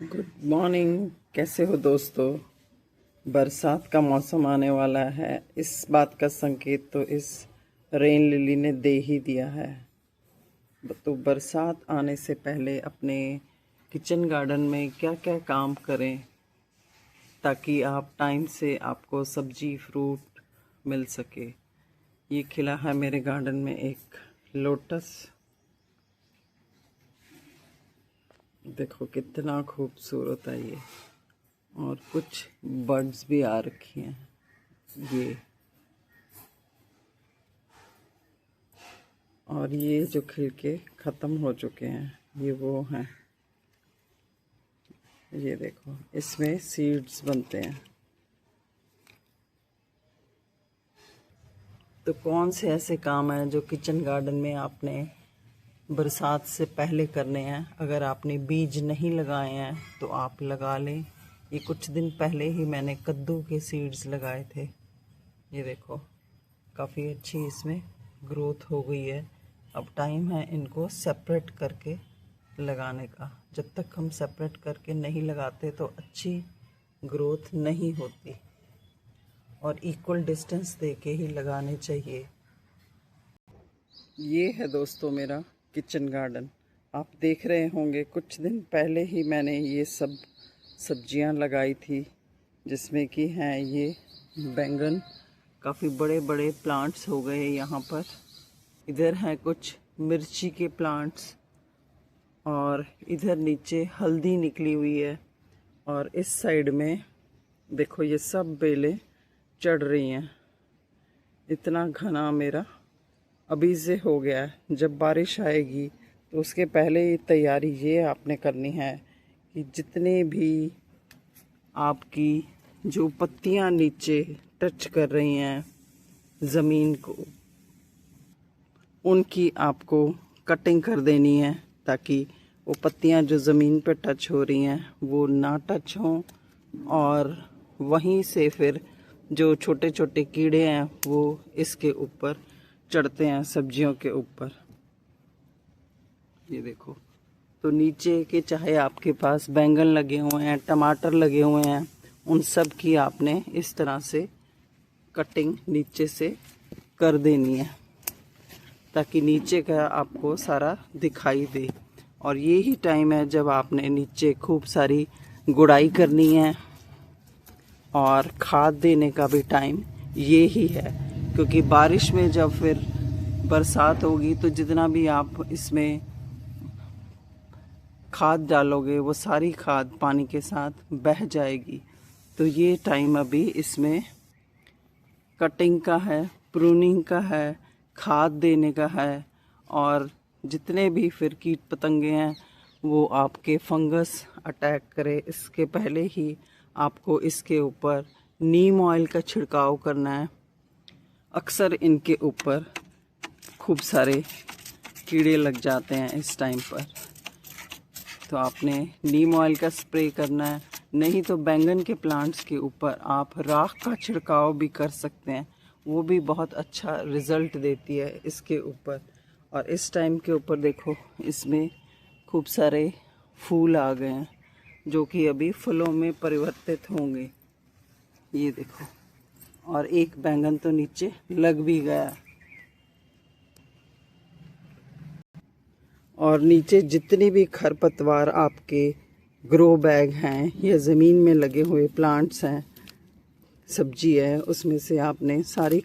Good morning. कैसे हो दोस्तों? बरसात का मौसम आने वाला है। इस बात का संकेत तो इस रेन लिली ने दे ही दिया है। तो बरसात आने से पहले अपने किचन गार्डन में क्या क्या काम करें ताकि आप टाइम से आपको सब्जी फ्रूट मिल सके। ये खिला है मेरे गार्डन में एक लोटस। देखो कितना खूबसूरत है ये। और कुछ बर्ड्स भी आ रखी हैं। ये और ये जो खिल के ख़त्म हो चुके हैं ये वो हैं। ये देखो इसमें सीड्स बनते हैं। तो कौन से ऐसे काम हैं जो किचन गार्डन में आपने बरसात से पहले करने हैं? अगर आपने बीज नहीं लगाए हैं तो आप लगा लें। ये कुछ दिन पहले ही मैंने कद्दू के सीड्स लगाए थे। ये देखो काफ़ी अच्छी इसमें ग्रोथ हो गई है। अब टाइम है इनको सेपरेट करके लगाने का। जब तक हम सेपरेट करके नहीं लगाते तो अच्छी ग्रोथ नहीं होती और इक्वल डिस्टेंस दे के ही लगाने चाहिए। ये है दोस्तों मेरा किचन गार्डन। आप देख रहे होंगे कुछ दिन पहले ही मैंने ये सब सब्जियां लगाई थी, जिसमें कि हैं ये बैंगन। काफ़ी बड़े बड़े प्लांट्स हो गए यहाँ पर। इधर हैं कुछ मिर्ची के प्लांट्स और इधर नीचे हल्दी निकली हुई है। और इस साइड में देखो ये सब बेलें चढ़ रही हैं। इतना घना मेरा अभी से हो गया है। जब बारिश आएगी तो उसके पहले ही तैयारी ये आपने करनी है कि जितने भी आपकी जो पत्तियां नीचे टच कर रही हैं ज़मीन को, उनकी आपको कटिंग कर देनी है ताकि वो पत्तियां जो ज़मीन पर टच हो रही हैं वो ना टच हों। और वहीं से फिर जो छोटे छोटे कीड़े हैं वो इसके ऊपर चढ़ते हैं, सब्जियों के ऊपर। ये देखो तो नीचे के चाहे आपके पास बैंगन लगे हुए हैं, टमाटर लगे हुए हैं, उन सब की आपने इस तरह से कटिंग नीचे से कर देनी है ताकि नीचे का आपको सारा दिखाई दे। और ये ही टाइम है जब आपने नीचे खूब सारी गुड़ाई करनी है और खाद देने का भी टाइम ये ही है। क्योंकि बारिश में जब फिर बरसात होगी तो जितना भी आप इसमें खाद डालोगे वो सारी खाद पानी के साथ बह जाएगी। तो ये टाइम अभी इसमें कटिंग का है, प्रूनिंग का है, खाद देने का है। और जितने भी फिर कीट पतंगे हैं वो आपके फंगस अटैक करे इसके पहले ही आपको इसके ऊपर नीम ऑयल का छिड़काव करना है। अक्सर इनके ऊपर खूब सारे कीड़े लग जाते हैं इस टाइम पर, तो आपने नीम ऑयल का स्प्रे करना है। नहीं तो बैंगन के प्लांट्स के ऊपर आप राख का छिड़काव भी कर सकते हैं, वो भी बहुत अच्छा रिज़ल्ट देती है इसके ऊपर। और इस टाइम के ऊपर देखो इसमें खूब सारे फूल आ गए हैं जो कि अभी फलों में परिवर्तित होंगे। ये देखो और एक बैंगन तो नीचे लग भी गया। और नीचे जितनी भी खरपतवार आपके ग्रो बैग हैं या ज़मीन में लगे हुए प्लांट्स हैं, सब्जी है, उसमें से आपने सारी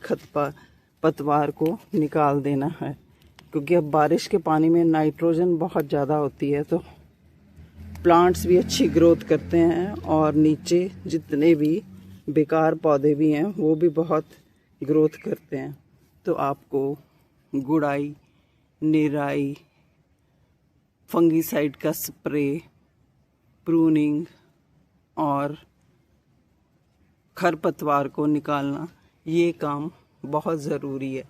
पतवार को निकाल देना है। क्योंकि अब बारिश के पानी में नाइट्रोजन बहुत ज़्यादा होती है तो प्लांट्स भी अच्छी ग्रोथ करते हैं और नीचे जितने भी बेकार पौधे भी हैं वो भी बहुत ग्रोथ करते हैं। तो आपको गुड़ाई, निराई, फंगीसाइड का स्प्रे, प्रूनिंग और खरपतवार को निकालना, ये काम बहुत ज़रूरी है।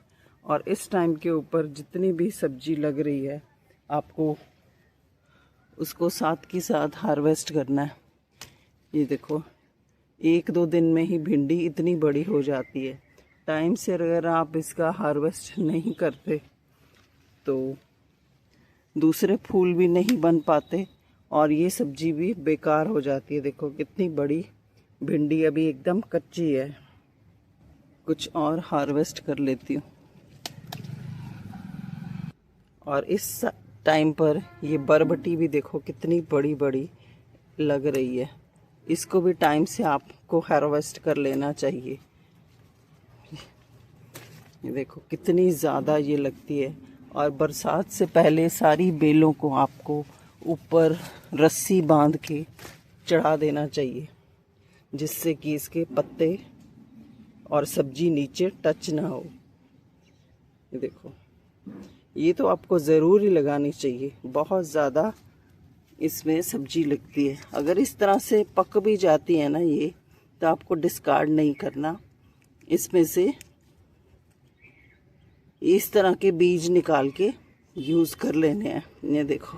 और इस टाइम के ऊपर जितनी भी सब्जी लग रही है आपको उसको साथ की साथ हार्वेस्ट करना है। ये देखो 1-2 दिन में ही भिंडी इतनी बड़ी हो जाती है। टाइम से अगर आप इसका हार्वेस्ट नहीं करते तो दूसरे फूल भी नहीं बन पाते और ये सब्जी भी बेकार हो जाती है। देखो कितनी बड़ी भिंडी अभी एकदम कच्ची है। कुछ और हार्वेस्ट कर लेती हूँ। और इस टाइम पर ये बरबटी भी देखो कितनी बड़ी बड़ी लग रही है। इसको भी टाइम से आपको हार्वेस्ट कर लेना चाहिए। ये देखो कितनी ज़्यादा ये लगती है। और बरसात से पहले सारी बेलों को आपको ऊपर रस्सी बांध के चढ़ा देना चाहिए, जिससे कि इसके पत्ते और सब्जी नीचे टच ना हो। ये देखो, ये तो आपको ज़रूर ही लगानी चाहिए। बहुत ज़्यादा इसमें सब्जी लगती है। अगर इस तरह से पक भी जाती है ना ये, तो आपको डिस्कार्ड नहीं करना। इसमें से इस तरह के बीज निकाल के यूज़ कर लेने हैं। ये देखो,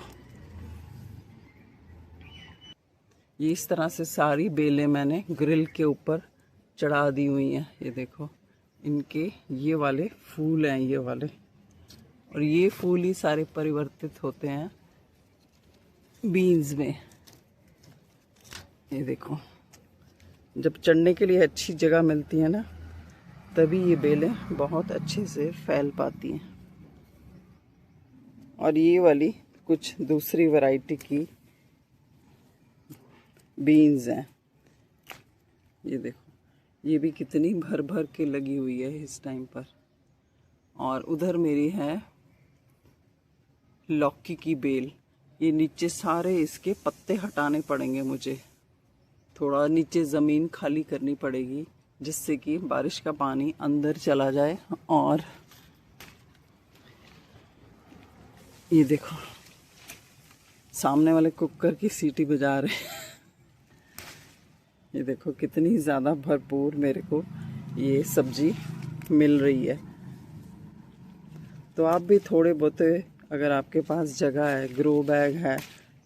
ये इस तरह से सारी बेलें मैंने ग्रिल के ऊपर चढ़ा दी हुई हैं। ये देखो, इनके ये वाले फूल हैं, ये वाले, और ये फूल ही सारे परिवर्तित होते हैं बीन्स में। ये देखो, जब चढ़ने के लिए अच्छी जगह मिलती है ना, तभी ये बेलें बहुत अच्छे से फैल पाती हैं। और ये वाली कुछ दूसरी वैरायटी की बीन्स हैं। ये देखो, ये भी कितनी भर भर के लगी हुई है इस टाइम पर। और उधर मेरी है लौकी की बेल। ये नीचे सारे इसके पत्ते हटाने पड़ेंगे मुझे। थोड़ा नीचे ज़मीन खाली करनी पड़ेगी, जिससे कि बारिश का पानी अंदर चला जाए। और ये देखो, सामने वाले कुकर की सीटी बजा रहे हैं। ये देखो कितनी ज़्यादा भरपूर मेरे को ये सब्जी मिल रही है। तो आप भी थोड़े बहुत, अगर आपके पास जगह है, ग्रो बैग है,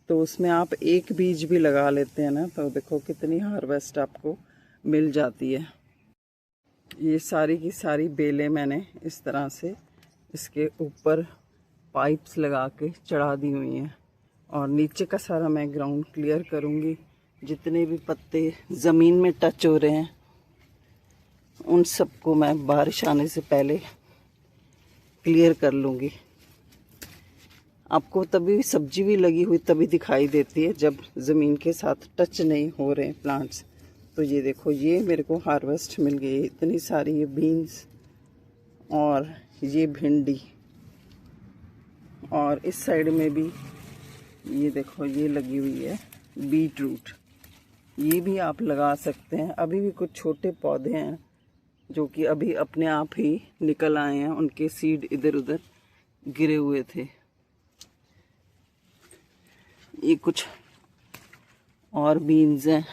तो उसमें आप एक बीज भी लगा लेते हैं ना, तो देखो कितनी हार्वेस्ट आपको मिल जाती है। ये सारी की सारी बेलें मैंने इस तरह से इसके ऊपर पाइप्स लगा के चढ़ा दी हुई हैं। और नीचे का सारा मैं ग्राउंड क्लियर करूँगी। जितने भी पत्ते ज़मीन में टच हो रहे हैं, उन सबको मैं बारिश आने से पहले क्लियर कर लूँगी। आपको तभी सब्जी भी लगी हुई तभी दिखाई देती है, जब ज़मीन के साथ टच नहीं हो रहे प्लांट्स। तो ये देखो, ये मेरे को हार्वेस्ट मिल गई इतनी सारी ये बीन्स और ये भिंडी। और इस साइड में भी ये देखो, ये लगी हुई है बीट रूट। ये भी आप लगा सकते हैं। अभी भी कुछ छोटे पौधे हैं जो कि अभी अपने आप ही निकल आए हैं, उनके सीड इधर उधर गिरे हुए थे। ये कुछ और बीन्स हैं।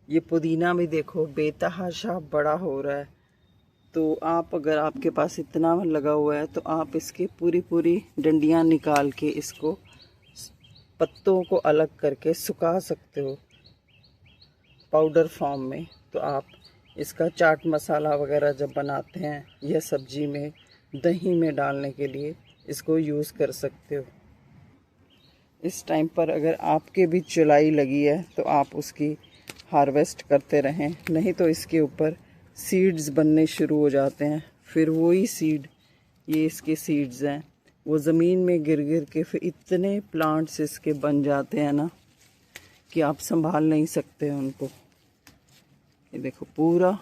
ये पुदीना भी देखो बेतहाशा बड़ा हो रहा है। तो आप, अगर आपके पास इतना लगा हुआ है, तो आप इसकी पूरी पूरी डंडियां निकाल के इसको, पत्तों को अलग करके सुखा सकते हो पाउडर फॉर्म में। तो आप इसका चाट मसाला वगैरह जब बनाते हैं या सब्जी में, दही में डालने के लिए इसको यूज़ कर सकते हो। इस टाइम पर अगर आपके भी चुलाई लगी है, तो आप उसकी हार्वेस्ट करते रहें, नहीं तो इसके ऊपर सीड्स बनने शुरू हो जाते हैं। फिर वही सीड, ये इसके सीड्स हैं, वो ज़मीन में गिर गिर के फिर इतने प्लांट्स इसके बन जाते हैं ना, कि आप संभाल नहीं सकते उनको। ये देखो, पूरा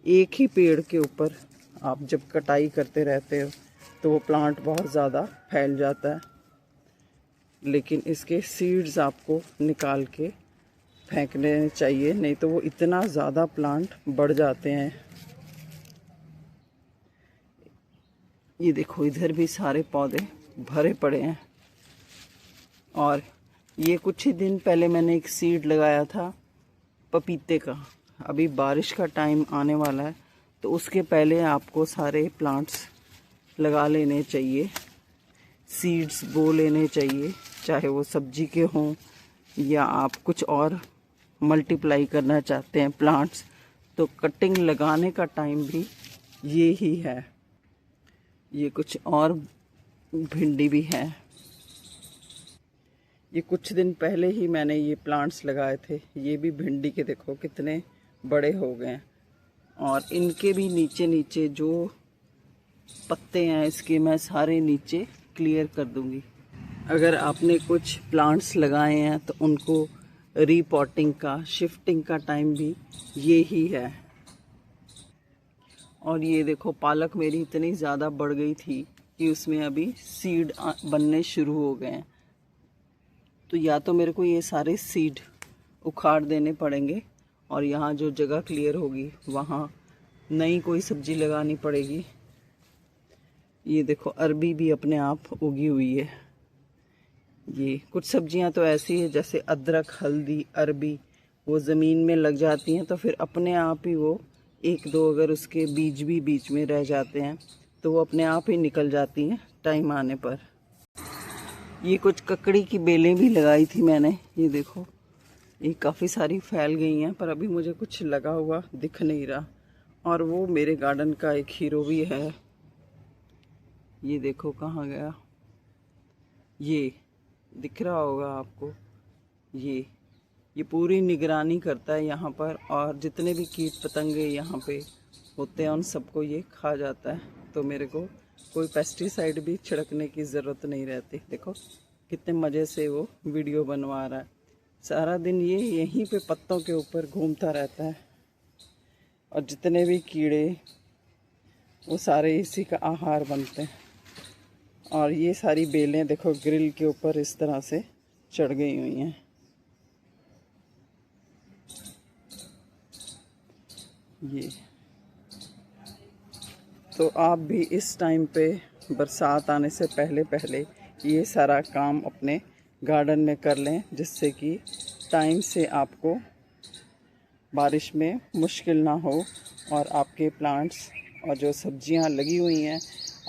एक ही पेड़ के ऊपर आप जब कटाई करते रहते हो, तो वो प्लांट बहुत ज़्यादा फैल जाता है। लेकिन इसके सीड्स आपको निकाल के फेंकने चाहिए, नहीं तो वो इतना ज़्यादा प्लांट बढ़ जाते हैं। ये देखो, इधर भी सारे पौधे भरे पड़े हैं। और ये कुछ ही दिन पहले मैंने एक सीड लगाया था पपीते का। अभी बारिश का टाइम आने वाला है, तो उसके पहले आपको सारे प्लांट्स लगा लेने चाहिए, सीड्स बो लेने चाहिए, चाहे वो सब्जी के हों या आप कुछ और मल्टीप्लाई करना चाहते हैं प्लांट्स। तो कटिंग लगाने का टाइम भी ये ही है। ये कुछ और भिंडी भी है। ये कुछ दिन पहले ही मैंने ये प्लांट्स लगाए थे। ये भी भिंडी के देखो कितने बड़े हो गए हैं। और इनके भी नीचे नीचे जो पत्ते हैं इसके मैं सारे नीचे क्लियर कर दूंगी। अगर आपने कुछ प्लांट्स लगाए हैं तो उनको रीपॉटिंग का, शिफ्टिंग का टाइम भी ये ही है। और ये देखो पालक मेरी इतनी ज़्यादा बढ़ गई थी कि उसमें अभी सीड बनने शुरू हो गए हैं। तो या तो मेरे को ये सारे सीड उखाड़ देने पड़ेंगे और यहाँ जो जगह क्लियर होगी वहाँ नई कोई सब्जी लगानी पड़ेगी। ये देखो अरबी भी अपने आप उगी हुई है। ये कुछ सब्जियां तो ऐसी है जैसे अदरक, हल्दी, अरबी, वो ज़मीन में लग जाती हैं तो फिर अपने आप ही वो एक दो अगर उसके बीज भी बीच में रह जाते हैं तो वो अपने आप ही निकल जाती हैं टाइम आने पर। ये कुछ ककड़ी की बेलें भी लगाई थी मैंने। ये देखो ये काफ़ी सारी फैल गई हैं पर अभी मुझे कुछ लगा हुआ दिख नहीं रहा। और वो मेरे गार्डन का एक हीरो भी है। ये देखो कहाँ गया, ये दिख रहा होगा आपको। ये पूरी निगरानी करता है यहाँ पर और जितने भी कीट पतंगे यहाँ पे होते हैं उन सबको ये खा जाता है। तो मेरे को कोई पेस्टिसाइड भी छिड़कने की ज़रूरत नहीं रहती। देखो कितने मज़े से वो वीडियो बनवा रहा है। सारा दिन ये यहीं पे पत्तों के ऊपर घूमता रहता है और जितने भी कीड़े वो सारे इसी का आहार बनते हैं। और ये सारी बेलें देखो ग्रिल के ऊपर इस तरह से चढ़ गई हुई हैं। ये तो आप भी इस टाइम पे बरसात आने से पहले पहले ये सारा काम अपने गार्डन में कर लें, जिससे कि टाइम से आपको बारिश में मुश्किल ना हो और आपके प्लांट्स और जो सब्जियां लगी हुई हैं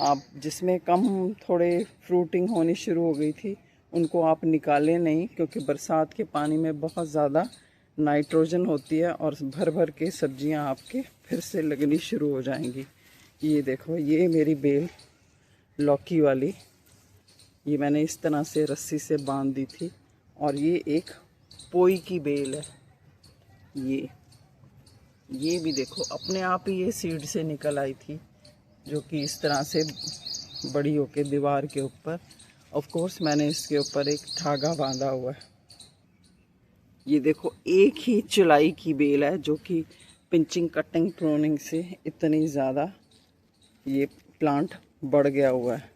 आप जिसमें कम थोड़े फ्रूटिंग होनी शुरू हो गई थी उनको आप निकालें नहीं, क्योंकि बरसात के पानी में बहुत ज़्यादा नाइट्रोजन होती है और भर भर के सब्जियां आपके फिर से लगनी शुरू हो जाएंगी। ये देखो ये मेरी बेल लौकी वाली, ये मैंने इस तरह से रस्सी से बांध दी थी और ये एक पोई की बेल है। ये भी देखो अपने आप ही ये सीड से निकल आई थी, जो कि इस तरह से बड़ी होके दीवार के ऊपर, ऑफ कोर्स मैंने इसके ऊपर एक धागा बांधा हुआ है। ये देखो एक ही चुलाई की बेल है जो कि पिंचिंग, कटिंग, प्रूनिंग से इतनी ज़्यादा ये प्लांट बढ़ गया हुआ है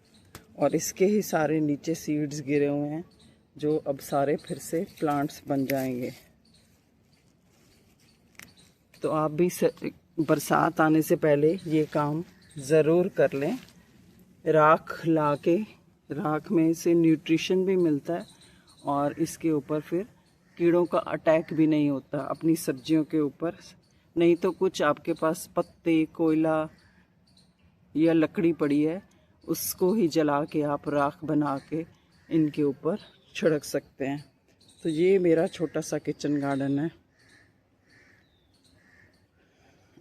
और इसके ही सारे नीचे सीड्स गिरे हुए हैं जो अब सारे फिर से प्लांट्स बन जाएंगे। तो आप भी बरसात आने से पहले ये काम ज़रूर कर लें। राख में से न्यूट्रिशन भी मिलता है और इसके ऊपर फिर कीड़ों का अटैक भी नहीं होता अपनी सब्जियों के ऊपर। नहीं तो कुछ आपके पास पत्ते, कोयला या लकड़ी पड़ी है उसको ही जला के आप राख बना के इनके ऊपर छिड़क सकते हैं। तो ये मेरा छोटा सा किचन गार्डन है।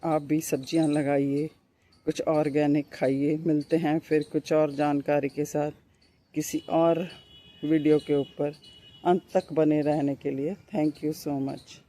आप भी सब्जियां लगाइए, कुछ ऑर्गेनिक खाइए। मिलते हैं फिर कुछ और जानकारी के साथ किसी और वीडियो के ऊपर। अंत तक बने रहने के लिए थैंक यू सो मच।